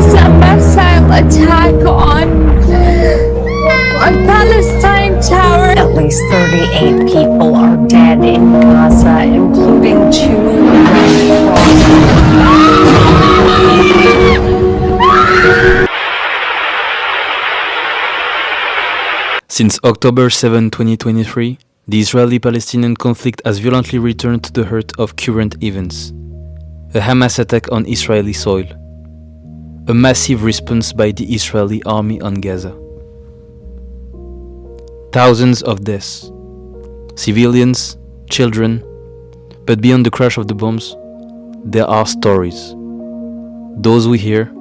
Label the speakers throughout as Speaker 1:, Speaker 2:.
Speaker 1: is a missile attack on Palestine tower.
Speaker 2: At least 38 people are dead in Gaza, including 2 Red Cross.
Speaker 3: Since October 7, 2023, the Israeli-Palestinian conflict has violently returned to the heart of current events. A Hamas attack on Israeli soil. A massive response by the Israeli army on Gaza. Thousands of deaths. Civilians, children, but beyond the crash of the bombs, there are stories. Those we hear,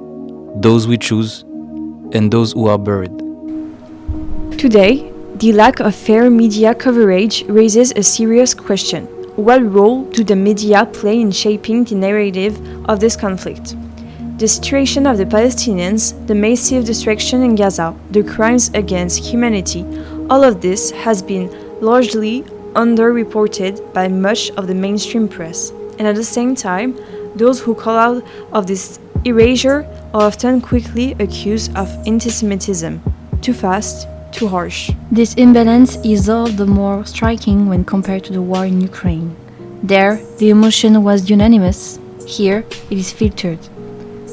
Speaker 3: those we choose, and those who are buried.
Speaker 4: Today, the lack of fair media coverage raises a serious question. What role do the media play in shaping the narrative of this conflict? The situation of the Palestinians, the massive destruction in Gaza, the crimes against humanity, all of this has been largely underreported by much of the mainstream press. And at the same time, those who call out of this erasure are often quickly accused of anti-Semitism. Too fast, too harsh.
Speaker 5: This imbalance is all the more striking when compared to the war in Ukraine. There, the emotion was unanimous. Here, it is filtered.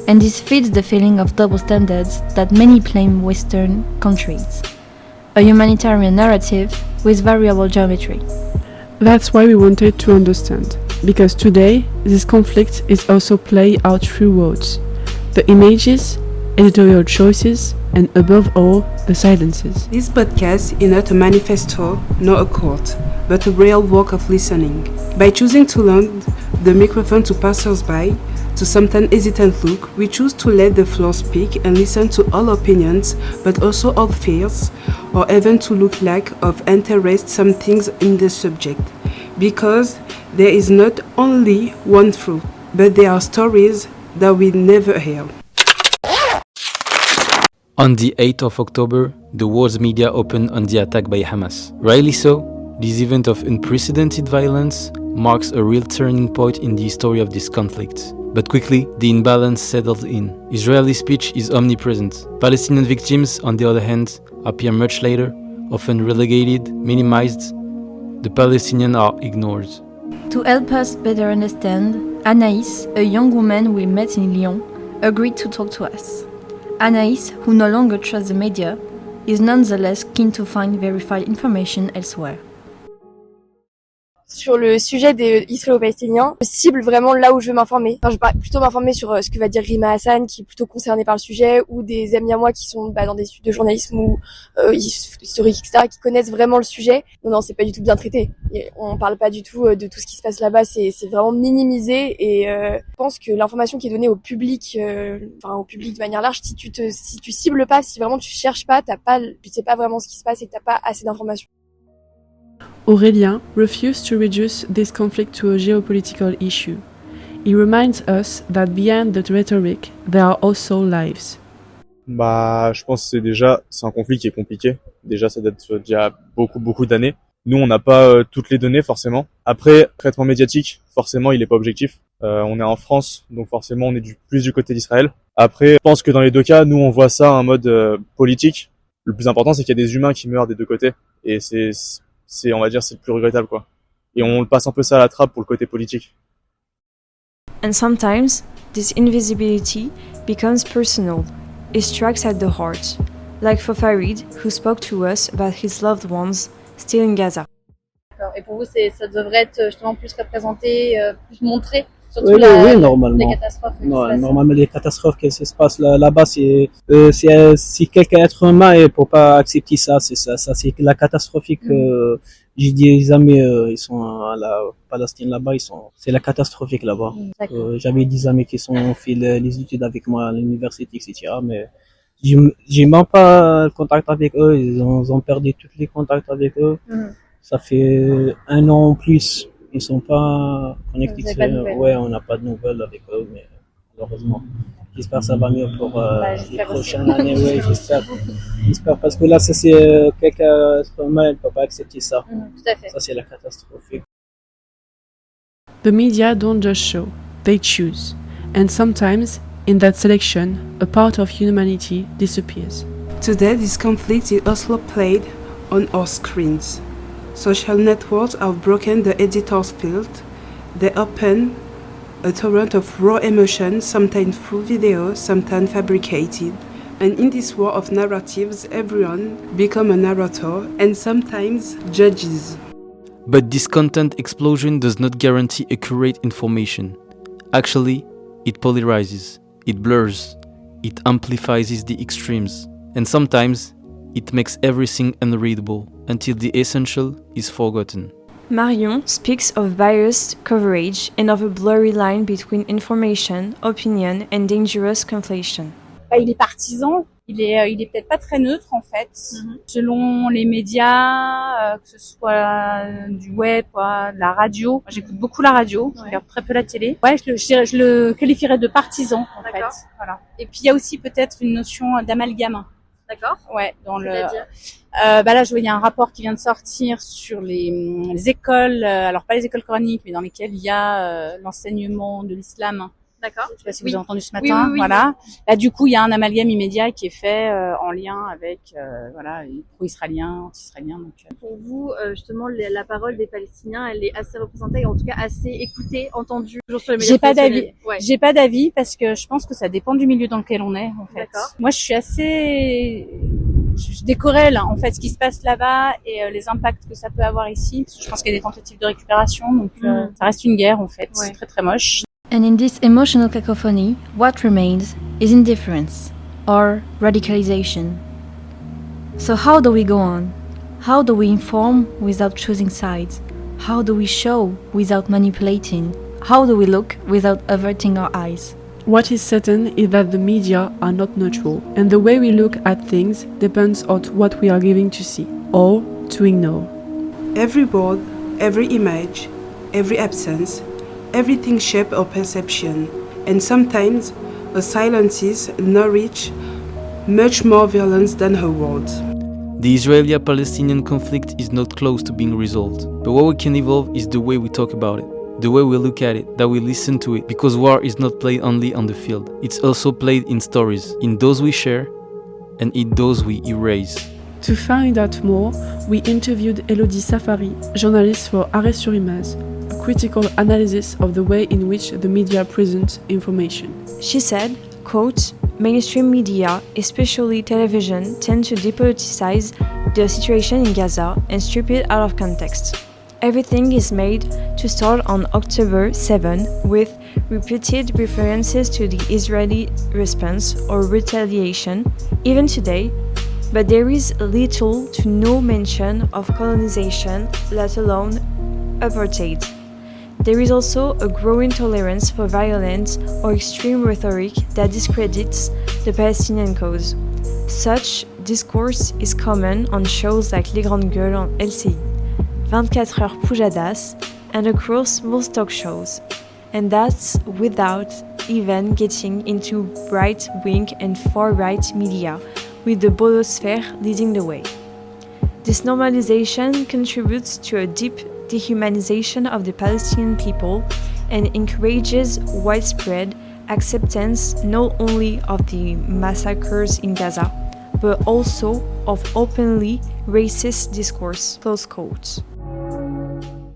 Speaker 5: And this feeds the feeling of double standards that many blame Western countries. A humanitarian narrative with variable geometry.
Speaker 6: That's why we wanted to understand, because today this conflict is also played out through words, the images, editorial choices, and above all, the silences.
Speaker 7: This podcast is not a manifesto nor a court, but a real work of listening. By choosing to lend the microphone to passers-by, to sometimes hesitant look, we choose to let the floor speak and listen to all opinions, but also all fears, or even to look lack of interest some things in the subject. Because there is not only one truth, but there are stories that we never hear.
Speaker 3: On the 8th of October, the world's media opened on the attack by Hamas. Rightly so, this event of unprecedented violence marks a real turning point in the history of this conflict. But quickly, the imbalance settled in. Israeli speech is omnipresent. Palestinian victims, on the other hand, appear much later, often relegated, minimized. The Palestinians are ignored.
Speaker 5: To help us better understand, Anaïs, a young woman we met in Lyon, agreed to talk to us. Anaïs, who no longer trusts the media, is nonetheless keen to find verified information elsewhere.
Speaker 8: Sur le sujet des Israélo-Palestiniens, je cible vraiment là où je veux m'informer. Enfin, je vais plutôt m'informer sur ce que va dire Rima Hassan, qui est plutôt concernée par le sujet, ou des amis à moi qui sont dans des études de journalisme ou historique, etc., qui connaissent vraiment le sujet. Non, c'est pas du tout bien traité. Et on parle pas du tout de tout ce qui se passe là-bas. C'est vraiment minimisé. Et je pense que l'information qui est donnée au public, au public de manière large, si tu cibles pas, si vraiment tu cherches pas, tu sais pas vraiment ce qui se passe et que t'as pas assez d'informations.
Speaker 6: Aurélien refused to reduce this conflict to a geopolitical issue. He reminds us that behind the rhetoric, there are also lives.
Speaker 9: Je pense que c'est un conflit qui est compliqué. Déjà, ça date d'il y a beaucoup d'années. Nous, on n'a pas toutes les données, forcément. Après, traitement médiatique, forcément, il est pas objectif. On est en France, donc forcément, on est plus du côté d'Israël. Après, je pense que dans les deux cas, nous, on voit ça en mode politique. Le plus important, c'est qu'il y a des humains qui meurent des deux côtés. Et on va dire, c'est le plus regrettable, quoi. Et on le passe un peu ça à la trappe pour le côté politique.
Speaker 4: And sometimes, this invisibility becomes personal. It strikes at the heart, like for Farid, who spoke to us about his loved ones still in Gaza.
Speaker 10: Et pour vous, ça devrait être justement plus représenté, plus montré, surtout
Speaker 11: oui, normalement.
Speaker 10: Les catastrophes.
Speaker 11: Normalement, les catastrophes qui se passent là-bas, si quelqu'un être humain et pour pas accepter ça, c'est la catastrophique. J'ai des amis, ils sont à la Palestine là-bas, c'est la catastrophique là-bas. J'avais des amis qui sont fait les études avec moi à l'université, etc. Mais j'ai même pas le contact avec eux. Ils ont perdu tous les contacts avec eux. Ça fait 1 an en plus. Ils sont pas connectés. On n'a pas de nouvelles avec eux, mais malheureusement. J'espère que ça va mieux pour les prochaines années. Ouais, j'espère parce que là, ça c'est quelqu'un humain, il peut pas accepter ça.
Speaker 10: Tout à fait.
Speaker 11: Ça c'est la catastrophe.
Speaker 6: The media don't just show, they choose. And sometimes in that selection, a part of humanity disappears.
Speaker 7: Today, this conflict is also played on our screens. Social networks have broken the editor's field. They open a torrent of raw emotion, sometimes through video, sometimes fabricated. And in this war of narratives, everyone becomes a narrator and sometimes judges.
Speaker 3: But this content explosion does not guarantee accurate information. Actually, it polarizes, it blurs, it amplifies the extremes, and sometimes it makes everything unreadable until the essential is forgotten.
Speaker 4: Marion speaks of biased coverage and of a blurry line between information, opinion, and dangerous conflation.
Speaker 12: Il est partisan, il est peut-être pas très neutre en fait, selon les médias, que ce soit du web, de la radio. J'écoute beaucoup la radio, je regarde très peu la télé. Ouais, je le qualifierais de partisan en fait. Voilà. Et puis il y a aussi peut-être une notion d'amalgame.
Speaker 10: D'accord.
Speaker 12: Ouais, dans le. Là, je vois, il y a un rapport qui vient de sortir sur les écoles, alors pas les écoles coraniques, mais dans lesquelles il y a l'enseignement de l'islam.
Speaker 10: D'accord.
Speaker 12: Je sais pas si vous avez entendu ce matin. Voilà. Là, du coup, il y a un amalgame immédiat qui est fait en lien avec les pro-israéliens, anti-israéliens. Donc.
Speaker 10: Pour vous, justement, la parole des Palestiniens, elle est assez représentée, en tout cas assez écoutée, entendue. Toujours sur les médias.
Speaker 12: J'ai pas d'avis.
Speaker 10: Ouais.
Speaker 12: J'ai pas d'avis parce que je pense que ça dépend du milieu dans lequel on est, en fait.
Speaker 10: D'accord.
Speaker 12: Moi, je décorrèle en fait ce qui se passe là-bas et les impacts que ça peut avoir ici. Parce que je pense qu'il y a des tentatives de récupération, donc ça reste une guerre en fait. Ouais. C'est très très moche.
Speaker 5: And in this emotional cacophony, what remains is indifference or radicalization. So how do we go on? How do we inform without choosing sides? How do we show without manipulating? How do we look without averting our eyes?
Speaker 6: What is certain is that the media are not neutral, and the way we look at things depends on what we are giving to see or to ignore.
Speaker 7: Every word, every image, every absence, everything shapes our perception, and sometimes our silences nourish much more violence than her words.
Speaker 3: The Israeli-Palestinian conflict is not close to being resolved, but what we can evolve is the way we talk about it, the way we look at it, that we listen to it, because war is not played only on the field, it's also played in stories, in those we share and in those we erase.
Speaker 6: To find out more, we interviewed Elodie Safari, journalist for Arrêt sur Image, a critical analysis of the way in which the media presents information.
Speaker 4: She said, quote, mainstream media, especially television, tend to depoliticize the situation in Gaza and strip it out of context. Everything is made to start on October 7 with repeated references to the Israeli response or retaliation, even today, but there is little to no mention of colonization, let alone apartheid. There is also a growing tolerance for violence or extreme rhetoric that discredits the Palestinian cause. Such discourse is common on shows like Les Grandes Gueules on LCI, 24 Heures Pujadas, and across most talk shows. And that's without even getting into right-wing and far-right media, with the Bolosphere leading the way. This normalization contributes to a deep dehumanization of the Palestinian people and encourages widespread acceptance not only of the massacres in Gaza, but also of openly racist discourse. Close quotes.